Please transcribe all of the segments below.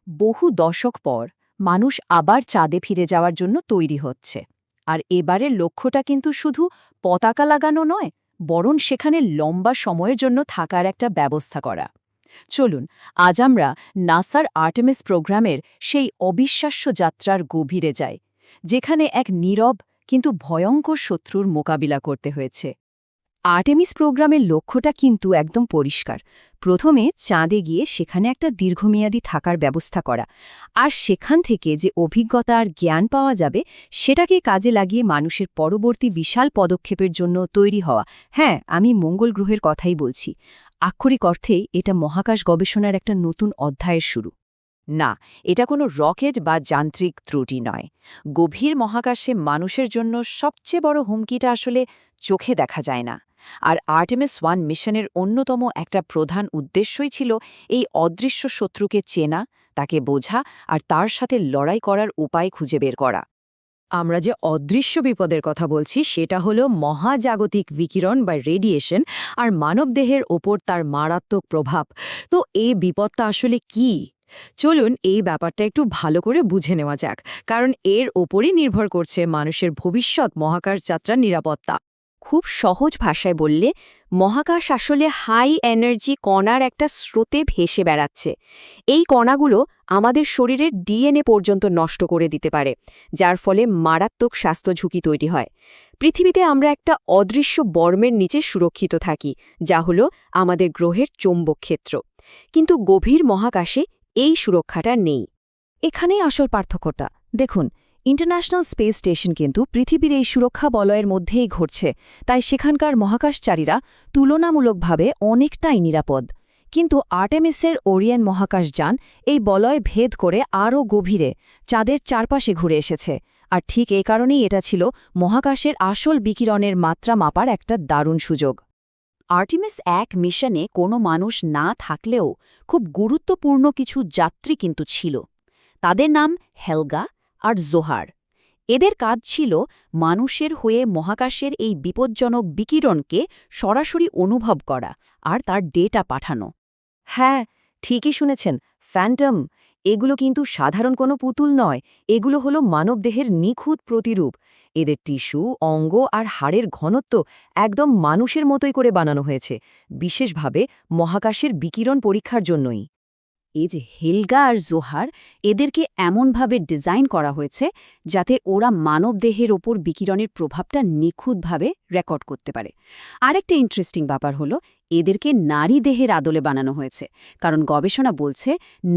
বহু দশক পর মানুষ আবার চাঁদে ফিরে যাওয়ার জন্য তৈরি হচ্ছে। আর এবারের লক্ষ্যটা কিন্তু শুধু পতাকা লাগানো নয়, বরং সেখানে লম্বা সময়ের জন্য থাকার একটা ব্যবস্থা করা। চলুন আজ আমরা নাসার আর্টেমিস প্রোগ্রামের সেই অবিশ্বাস্য যাত্রার গভীরে যাই, যেখানে এক নীরব কিন্তু ভয়ঙ্কর শত্রুর মোকাবিলা করতে হয়েছে। আর্টেমিস প্রোগ্রামের লক্ষ্যটা কিন্তু একদম পরিষ্কার। প্রথমে চাঁদে গিয়ে সেখানে একটা দীর্ঘমেয়াদী থাকার ব্যবস্থা করা, আর সেখান থেকে যে অভিজ্ঞতা আর জ্ঞান পাওয়া যাবে সেটাকে কাজে লাগিয়ে মানুষের পরবর্তী বিশাল পদক্ষেপের জন্য তৈরি হওয়া। হ্যাঁ, আমি মঙ্গল গ্রহের কথাই বলছি। আক্ষরিক অর্থেই এটা মহাকাশ গবেষণার একটা নতুন অধ্যায়ের শুরু। না, এটা কোনো রকেট বা যান্ত্রিক ত্রুটি নয়। গভীর মহাকাশে মানুষের জন্য সবচেয়ে বড় হুমকিটা আসলে চোখে দেখা যায় না। আর আর্টেমিস 1 মিশনের অন্যতম একটা প্রধান উদ্দেশ্যই ছিল এই অদৃশ্য শত্রুকে চেনা, তাকে বোঝা আর তার সাথে লড়াই করার উপায় খুঁজে বের করা। আমরা যে অদৃশ্য বিপদের কথা বলছি সেটা হলো মহাজাগতিক বিকিরণ বা রেডিয়েশন আর মানবদেহের ওপর তার মারাত্মক প্রভাব। তো এই বিপদটা আসলে কি? চলুন এই ব্যাপারটা একটু ভালো করে বুঝে নেওয়া যাক, কারণ এর ওপরই নির্ভর করছে মানুষের ভবিষ্যৎ মহাকাশ যাত্রার নিরাপত্তা। খুব সহজ ভাষায় বললে, মহাকাশ আসলে হাই এনার্জি কণার একটা স্রোতে ভেসে বেড়াচ্ছে। এই কণাগুলো আমাদের শরীরের ডিএনএ পর্যন্ত নষ্ট করে দিতে পারে, যার ফলে মারাত্মক স্বাস্থ্য ঝুঁকি তৈরি হয়। পৃথিবীতে আমরা একটা অদৃশ্য বর্মের নিচে সুরক্ষিত থাকি, যা হলো আমাদের গ্রহের চৌম্বক ক্ষেত্র। কিন্তু গভীর মহাকাশে এই সুরক্ষাটা নেই। এখানেই আসল পার্থক্যটা দেখুন। ইন্টারন্যাশনাল স্পেস স্টেশন কিন্তু পৃথিবীর এই সুরক্ষা বলয়ের মধ্যেই ঘটছে, তাই সেখানকার মহাকাশচারীরা তুলনামূলকভাবে অনেকটাই নিরাপদ। কিন্তু আর্টেমিসের ওরিয়ন মহাকাশযান এই বলয় ভেদ করে আরও গভীরে চাঁদের চারপাশে ঘুরে এসেছে। আর ঠিক এই কারণেই এটা ছিল মহাকাশের আসল বিকিরণের মাত্রা মাপার একটা দারুণ সুযোগ। আর্টেমিস 1 মিশনে কোনো মানুষ না থাকলেও খুব গুরুত্বপূর্ণ কিছু যাত্রী কিন্তু ছিল। তাদের নাম হেলগা আর জোহার। এদের কাজ ছিল মানুষের হয়ে মহাকাশের এই বিপজ্জনক বিকিরণকে সরাসরি অনুভব করা আর তার ডেটা পাঠানো। হ্যাঁ, ঠিকই শুনেছেন, ফ্যান্টম। এগুলো কিন্তু সাধারণ কোনো পুতুল নয়, এগুলো হলো মানবদেহের নিখুঁত প্রতিরূপ। এদের টিস্যু, অঙ্গ আর হাড়ের ঘনত্ব একদম মানুষের মতোই করে বানানো হয়েছে, বিশেষভাবে মহাকাশের বিকিরণ পরীক্ষার জন্যই। এই যে হেলগা আর জোহার, এদেরকে এমনভাবে ডিজাইন করা হয়েছে যাতে ওরা মানবদেহের ওপর বিকিরণের প্রভাবটা নিখুঁতভাবে রেকর্ড করতে পারে। আরেকটা ইন্টারেস্টিং ব্যাপার হলো, এদেরকে নারী দেহের আদলে বানানো হয়েছে, কারণ গবেষণা বলছে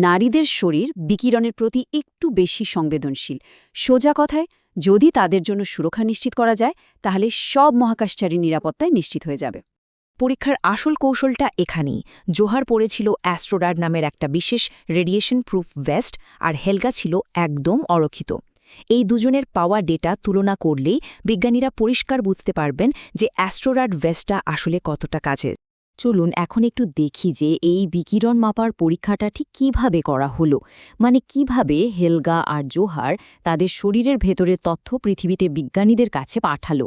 নারীদের শরীর বিকিরণের প্রতি একটু বেশি সংবেদনশীল। সোজা কথায়, যদি তাদের জন্য সুরক্ষা নিশ্চিত করা যায়, তাহলে সব মহাকাশচারী নিরাপত্তায় নিশ্চিত হয়ে যাবে। পরীক্ষার আসল কৌশলটা এখানেই। জোহার পরেছিল অ্যাস্ট্রোডার নামের একটা বিশেষ রেডিয়েশন প্রুফ ভেস্ট, আর হেলগা ছিল একদম অরক্ষিত। এই দুজনের পাওয়া ডেটা তুলনা করলেই বিজ্ঞানীরা পরিষ্কার বুঝতে পারবেন যে অ্যাস্ট্রোডার ভেস্টটা আসলে কতটা কাজের। চলুন এখন একটু দেখি যে এই বিকিরণ মাপার পরীক্ষাটা ঠিক কিভাবে করা হলো, মানে কিভাবে হেলগা আর জোহার তাদের শরীরের ভেতরের তথ্য পৃথিবীতে বিজ্ঞানীদের কাছে পাঠালো।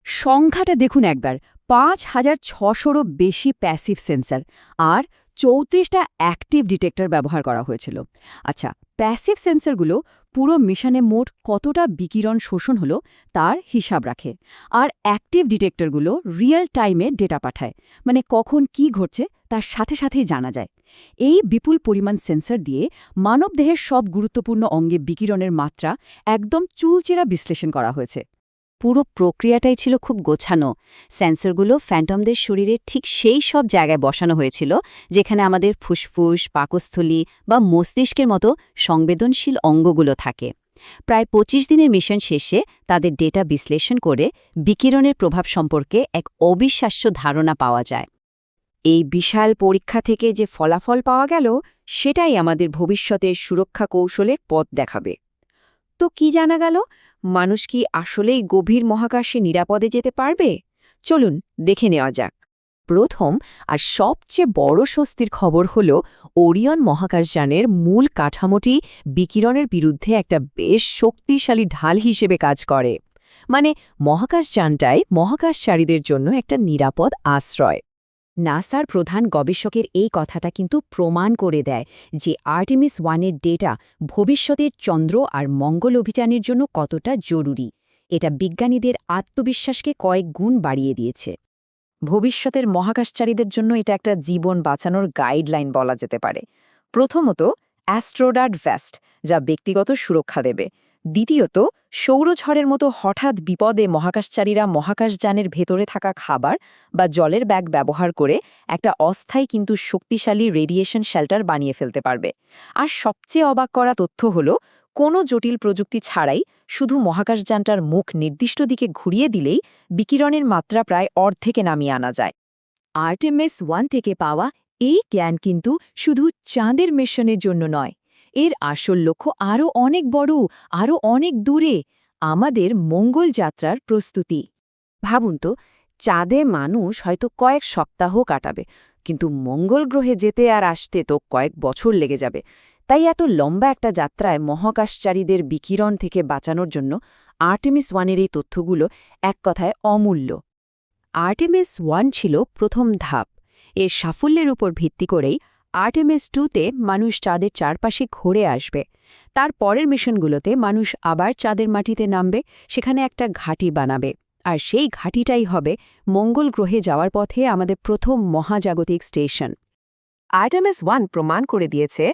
সংখ্যাটা দেখুন একবার, ৫,৬০০রও বেশি প্যাসিভ সেন্সর আর ৩৪টা অ্যাক্টিভ ডিটেক্টর ব্যবহার করা হয়েছিল। আচ্ছা, প্যাসিভ সেন্সরগুলো পুরো মিশনে মোট কতটা বিকিরণ শোষণ হলো তার হিসাব রাখে, আর অ্যাক্টিভ ডিটেক্টরগুলো রিয়েল টাইমে ডেটা পাঠায়, মানে কখন কি ঘটছে তার সাথে সাথেই জানা যায়। এই বিপুল পরিমাণ সেন্সর দিয়ে মানবদেহের সব গুরুত্বপূর্ণ অঙ্গে বিকিরণের মাত্রা একদম চুলচেরা বিশ্লেষণ করা হয়েছে। পুরো প্রক্রিয়াটাই ছিল খুব গোছানো। সেন্সরগুলো ফ্যান্টমদের শরীরে ঠিক সেই সব জায়গায় বসানো হয়েছিল যেখানে আমাদের ফুসফুস, পাকস্থলী বা মস্তিষ্কের মতো সংবেদনশীল অঙ্গগুলো থাকে। প্রায় ২৫ দিনের মিশন শেষে তাদের ডেটা বিশ্লেষণ করে বিকিরণের প্রভাব সম্পর্কে এক অবিশ্বাস্য ধারণা পাওয়া যায়। এই বিশাল পরীক্ষা থেকে যে ফলাফল পাওয়া গেল সেটাই আমাদের ভবিষ্যতের সুরক্ষা কৌশলের পথ দেখাবে। তো কি জানা গেল? মানুষ কি আসলেই গভীর মহাকাশে নিরাপদে যেতে পারবে? চলুন দেখে নেওয়া যাক। প্রথম আর সবচেয়ে বড় স্বস্তির খবর হল, ওরিয়ন মহাকাশযানের মূল কাঠামোটি বিকিরণের বিরুদ্ধে একটা বেশ শক্তিশালী ঢাল হিসেবে কাজ করে। মানে মহাকাশযানটাই মহাকাশচারীদের জন্য একটা নিরাপদ আশ্রয়। নাসার প্রধান গবেষকের এই কথাটা কিন্তু প্রমাণ করে দেয় যে আর্টেমিস 1-এর ডেটা ভবিষ্যতের চন্দ্র আর মঙ্গল অভিযানের জন্য কতটা জরুরি। এটা বিজ্ঞানীদের আত্মবিশ্বাসকে কয়েক গুণ বাড়িয়ে দিয়েছে। ভবিষ্যতের মহাকাশচারীদের জন্য এটা একটা জীবন বাঁচানোর গাইডলাইন বলা যেতে পারে। প্রথমত, অ্যাস্ট্রোডাট ভেস্ট, যা ব্যক্তিগত সুরক্ষা দেবে। দ্বিতীয়ত, সৌরঝড়ের মতো হঠাৎ বিপদে মহাকাশচারীরা মহাকাশযানের ভেতরে থাকা খাবার বা জলের ব্যাগ ব্যবহার করে একটা অস্থায়ী কিন্তু শক্তিশালী রেডিয়েশন শেল্টার বানিয়ে ফেলতে পারবে। আর সবচেয়ে অবাক করা তথ্য হলো, কোনো জটিল প্রযুক্তি ছাড়াই শুধু মহাকাশযানটার মুখ নির্দিষ্ট দিকে ঘুরিয়ে দিলেই বিকিরণের মাত্রা প্রায় অর্ধেকে নামিয়ে আনা যায়। আর্টেমিস 1 থেকে পাওয়া এই জ্ঞান কিন্তু শুধু চাঁদের মিশনের জন্য নয়, এর আসল লক্ষ্য আরও অনেক বড়, আরও অনেক দূরে, আমাদের মঙ্গল যাত্রার প্রস্তুতি। ভাবুন তো, চাঁদে মানুষ হয়তো কয়েক সপ্তাহ কাটাবে, কিন্তু মঙ্গল গ্রহে যেতে আর আসতে তো কয়েক বছর লেগে যাবে। তাই এত লম্বা একটা যাত্রায় মহাকাশচারীদের বিকিরণ থেকে বাঁচানোর জন্য আর্টেমিস 1-এর এই তথ্যগুলো এক কথায় অমূল্য। আর্টেমিস 1 ছিল প্রথম ধাপ। এর সাফল্যের উপর ভিত্তি করেই আর্টেমিস 2-তে মানুষ চাঁদের চারপাশে ঘুরে আসবে। তার পরের মিশনগুলোতে মানুষ আবার চাঁদের মাটিতে নামবে, সেখানে একটা ঘাঁটি বানাবে। আর সেই ঘাঁটিটাই হবে মঙ্গল গ্রহে যাওয়ার পথে আমাদের প্রথম মহাজাগতিক স্টেশন। আর্টেমিস 1 প্রমাণ করে দিয়েছে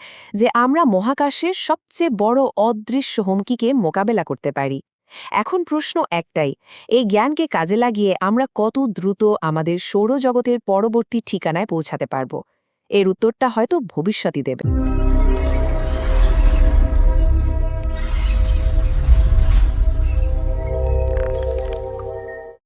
যে আমরা মহাকাশের সবচেয়ে বড় অদৃশ্য হুমকিকে মোকাবেলা করতে পারি। এখন প্রশ্ন একটাই, এই জ্ঞানকে কাজে লাগিয়ে আমরা কত দ্রুত আমাদের সৌরজগতের পরবর্তী ঠিকানায় পৌঁছাতে পারব? এর উত্তরটা হয়তো ভবিষ্যতই দেবে।